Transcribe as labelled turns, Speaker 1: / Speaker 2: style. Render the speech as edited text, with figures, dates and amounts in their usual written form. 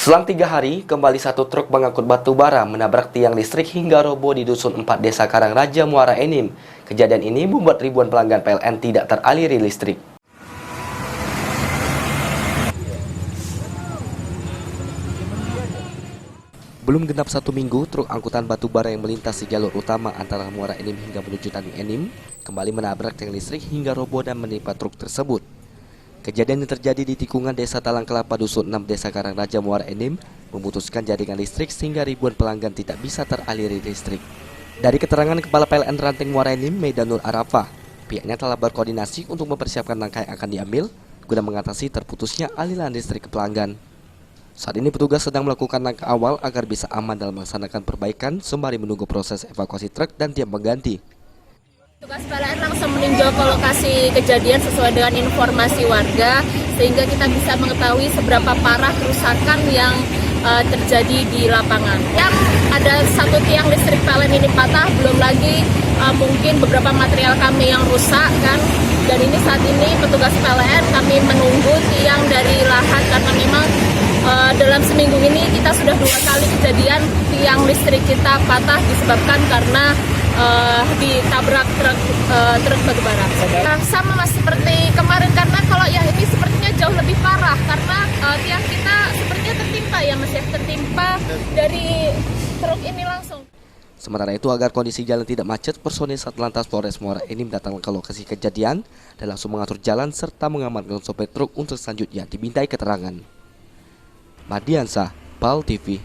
Speaker 1: Selang 3 hari, kembali satu truk pengangkut batu bara menabrak tiang listrik hingga roboh di Dusun 4 Desa Karangraja, Muara Enim. Kejadian ini membuat ribuan pelanggan PLN tidak teraliri listrik. Belum genap 1 minggu, truk angkutan batu bara yang melintas di jalur utama antara Muara Enim hingga menuju Tanjung Enim kembali menabrak tiang listrik hingga roboh dan menimpa truk tersebut. Kejadian yang terjadi di tikungan Desa Talang Kelapa Dusun 6 Desa Karangraja, Muara Enim memutuskan jaringan listrik sehingga ribuan pelanggan tidak bisa teraliri listrik. Dari keterangan Kepala PLN Ranting Muara Enim, Maidanur Arafah, pihaknya telah berkoordinasi untuk mempersiapkan langkah yang akan diambil guna mengatasi terputusnya aliran listrik ke pelanggan. Saat ini petugas sedang melakukan langkah awal agar bisa aman dalam melaksanakan perbaikan sembari menunggu proses evakuasi truk dan tiang pengganti.
Speaker 2: Petugas PLN langsung meninjau ke lokasi kejadian sesuai dengan informasi warga sehingga kita bisa mengetahui seberapa parah kerusakan yang terjadi di lapangan. Yang ada satu tiang listrik PLN ini patah, belum lagi mungkin beberapa material kami yang rusak kan. Dan ini saat ini petugas PLN kami menunggu tiang dari lahan karena memang dalam seminggu ini kita sudah 2 kali kejadian tiang listrik kita patah disebabkan karena ditabrak truk batu bara. Sama mas seperti kemarin karena kalau yang ini sepertinya jauh lebih parah karena tiang kita sepertinya tertimpa ya mas ya, tertimpa dari truk ini langsung.
Speaker 1: Sementara itu, agar kondisi jalan tidak macet, personil Satlantas Polres Muara Enim datang ke lokasi kejadian dan langsung mengatur jalan serta mengamankan sopir truk untuk selanjutnya dimintai keterangan. Mardiansah, PAL TV.